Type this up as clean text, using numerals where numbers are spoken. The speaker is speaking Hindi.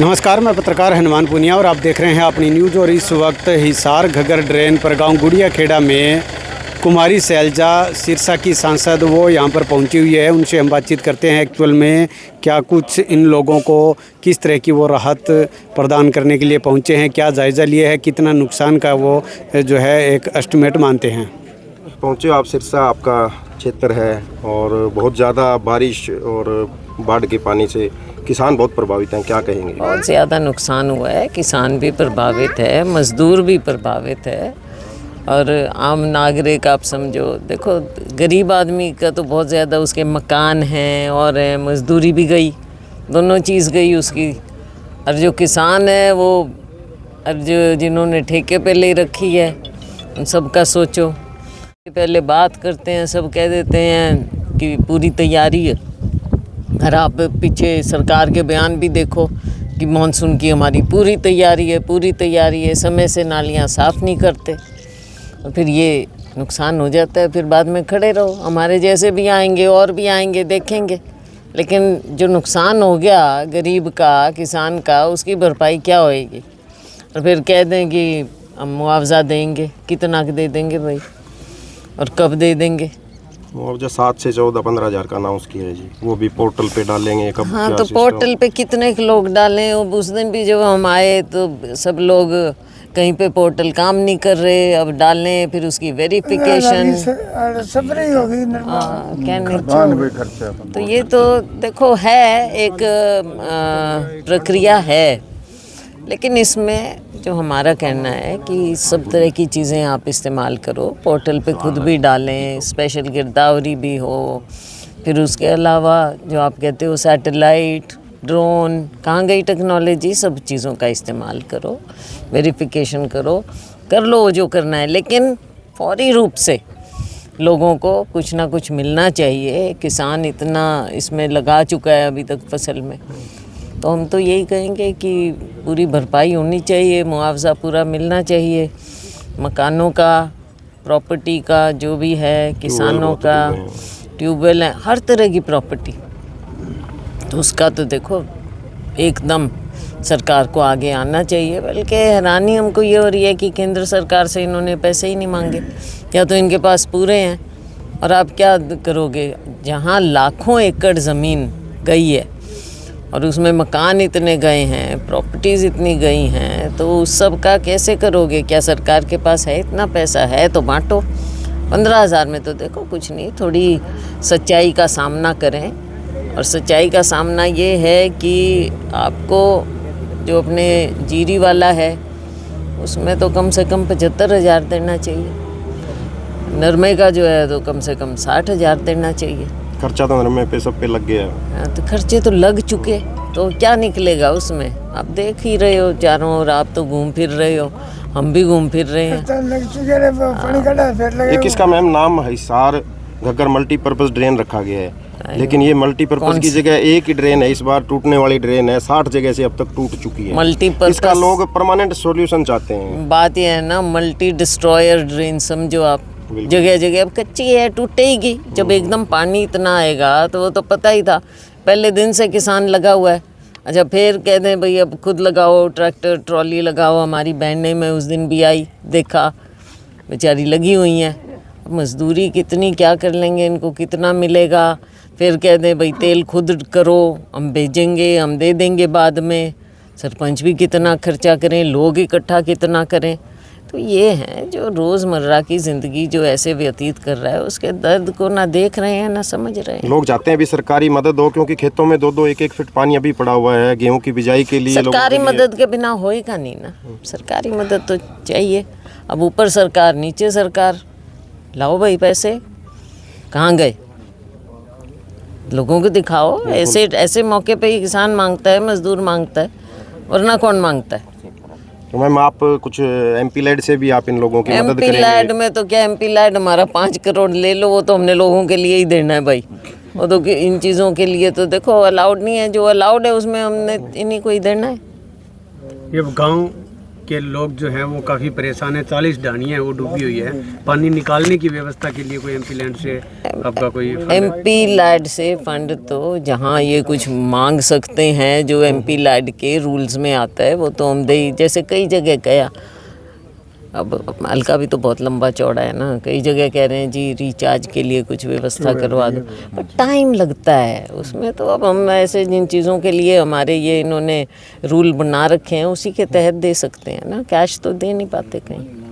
नमस्कार, मैं पत्रकार हनुमान पुनिया और आप देख रहे हैं अपनी न्यूज़। और इस वक्त हिसार घगर ड्रेन पर गांव गुड़िया खेड़ा में कुमारी शैलजा सिरसा की सांसद वो यहां पर पहुंची हुई है। उनसे हम बातचीत करते हैं एक्चुअल में क्या कुछ इन लोगों को किस तरह की वो राहत प्रदान करने के लिए पहुंचे हैं, क्या जायज़ा लिए है, कितना नुकसान का वो जो है एक एस्टिमेट मानते हैं। पहुँचे आप सिरसा, आपका क्षेत्र है और बहुत ज़्यादा बारिश और बाढ़ के पानी से किसान बहुत प्रभावित हैं, क्या कहेंगे? बहुत ज़्यादा नुकसान हुआ है, किसान भी प्रभावित है, मज़दूर भी प्रभावित है और आम नागरिक आप समझो। देखो गरीब आदमी का तो बहुत ज़्यादा, उसके मकान हैं और मज़दूरी भी गई, दोनों चीज़ गई उसकी। और जो किसान है वो, और जो जिन्होंने ठेके पे ले रखी है उन सब का सोचो। पहले बात करते हैं, सब कह देते हैं कि पूरी तैयारी है, और आप पीछे सरकार के बयान भी देखो कि मानसून की हमारी पूरी तैयारी है, पूरी तैयारी है, समय से नालियाँ साफ़ नहीं करते और फिर ये नुकसान हो जाता है। फिर बाद में खड़े रहो, हमारे जैसे भी आएंगे और भी आएंगे, देखेंगे। लेकिन जो नुकसान हो गया गरीब का, किसान का, उसकी भरपाई क्या होएगी? और फिर कह दें कि हम मुआवजा देंगे, कितना दे देंगे भाई और कब दे देंगे? मुआवजा 7 से 14-15 हज़ार का अनाउंस किया है जी, वो भी पोर्टल पे डालेंगे कब? हाँ, तो पोर्टल पे कितने लोग डालें? उस दिन भी जब हम आए तो सब लोग कहीं पे पोर्टल काम नहीं कर रहे, अब डालें फिर उसकी वेरिफिकेशन कहने। तो ये तो देखो है एक प्रक्रिया है, लेकिन इसमें जो हमारा कहना है कि सब तरह की चीज़ें आप इस्तेमाल करो, पोर्टल पे खुद भी डालें, स्पेशल गिरदावरी भी हो, फिर उसके अलावा जो आप कहते हो सैटेलाइट, ड्रोन, कहाँ गई टेक्नोलॉजी, सब चीज़ों का इस्तेमाल करो, वेरिफिकेशन करो, कर लो जो करना है। लेकिन फौरी रूप से लोगों को कुछ ना कुछ मिलना चाहिए। किसान इतना इसमें लगा चुका है अभी तक फसल में, तो हम तो यही कहेंगे कि पूरी भरपाई होनी चाहिए, मुआवजा पूरा मिलना चाहिए, मकानों का, प्रॉपर्टी का जो भी है, किसानों का, ट्यूबवेल है, हर तरह की प्रॉपर्टी। तो उसका तो देखो एकदम सरकार को आगे आना चाहिए। बल्कि हैरानी हमको ये हो रही है कि केंद्र सरकार से इन्होंने पैसे ही नहीं मांगे, या तो इनके पास पूरे हैं। और आप क्या करोगे जहाँ लाखों एकड़ ज़मीन गई है और उसमें मकान इतने गए हैं, प्रॉपर्टीज़ इतनी गई हैं, तो उस सब का कैसे करोगे? क्या सरकार के पास है इतना पैसा? है तो बांटो। 15,000 में तो देखो कुछ नहीं, थोड़ी सच्चाई का सामना करें। और सच्चाई का सामना ये है कि आपको जो अपने जीरी वाला है उसमें तो कम से कम 75,000 देना चाहिए, नरमे का जो है तो कम से कम 60,000 देना चाहिए। खर्चा तो नरमे पे सब पे लग गया। हाँ, तो खर्चे तो लग चुके, तो क्या निकलेगा उसमें? आप देख ही रहे हो चारों ओर, आप तो घूम फिर रहे हो, हम भी घूम फिर रहे हैं। ये किसका मैम नाम? हिसार घगर मल्टीपर्पज़ ड्रेन रखा गया है, लेकिन ये मल्टीपर्पज़ की जगह एक ही ड्रेन है, इस बार टूटने वाली ड्रेन है, 60 जगह से अब तक टूट चुकी है। मल्टीपर्पज़, इसका लोग परमानेंट सॉल्यूशन चाहते हैं। बात ये है ना, मल्टी डिस्ट्रॉयर ड्रेन समझो आप, जगह जगह। अब कच्ची है, टूटेगी। जब एकदम पानी इतना आएगा तो वो तो पता ही था, पहले दिन से किसान लगा हुआ है। अच्छा, फिर कह दें भाई अब खुद लगाओ, ट्रैक्टर ट्रॉली लगाओ। हमारी बहनें, मैं उस दिन भी आई, देखा बेचारी लगी हुई हैं। मजदूरी कितनी, क्या कर लेंगे, इनको कितना मिलेगा? फिर कह दें भाई तेल खुद करो, हम भेजेंगे, हम दे देंगे बाद में। सरपंच भी कितना खर्चा करें, लोग इकट्ठा कितना करें। तो ये है जो रोज़मर्रा की ज़िंदगी जो ऐसे व्यतीत कर रहा है, उसके दर्द को ना देख रहे हैं ना समझ रहे हैं। लोग चाहते हैं भी सरकारी मदद हो, क्योंकि खेतों में 2-2, 1-1 फीट पानी अभी पड़ा हुआ है गेहूं की बिजाई के लिए। सरकारी मदद के बिना होएगा नहीं ना, सरकारी मदद तो चाहिए। अब ऊपर सरकार, नीचे सरकार, लाओ भाई पैसे, कहाँ गए? लोगों को दिखाओ। ऐसे मौके पे ही किसान मांगता है, मजदूर मांगता है, वरना कौन मांगता है? तो मैम आप कुछ एमपी लैड से भी आप इन लोगों की मदद करेंगे? एमपी लैड में तो क्या, एमपी लैड हमारा 5 करोड़ ले लो, वो तो हमने लोगों के लिए ही देना है भाई। वो तो इन चीज़ों के लिए तो देखो अलाउड नहीं है, जो अलाउड है उसमें हमने इन्हीं को ही देना है। ये गांव के लोग जो हैं वो काफ़ी परेशान हैं। 40 ढाणियाँ हैं वो डूबी हुई है। पानी निकालने की व्यवस्था के लिए कोई एमपी लैंड से आपका कोई एमपी लैड से फंड तो जहाँ ये कुछ मांग सकते हैं, जो एमपी लैड के रूल्स में आता है वो तो हम दे, जैसे कई जगह गया। अब हल्का भी तो बहुत लंबा चौड़ा है ना, कई जगह कह रहे हैं जी रिचार्ज के लिए कुछ व्यवस्था करवा दो, पर टाइम लगता है उसमें। तो अब हम ऐसे जिन चीज़ों के लिए हमारे ये इन्होंने रूल बना रखे हैं उसी के तहत दे सकते हैं ना, कैश तो दे नहीं पाते कहीं।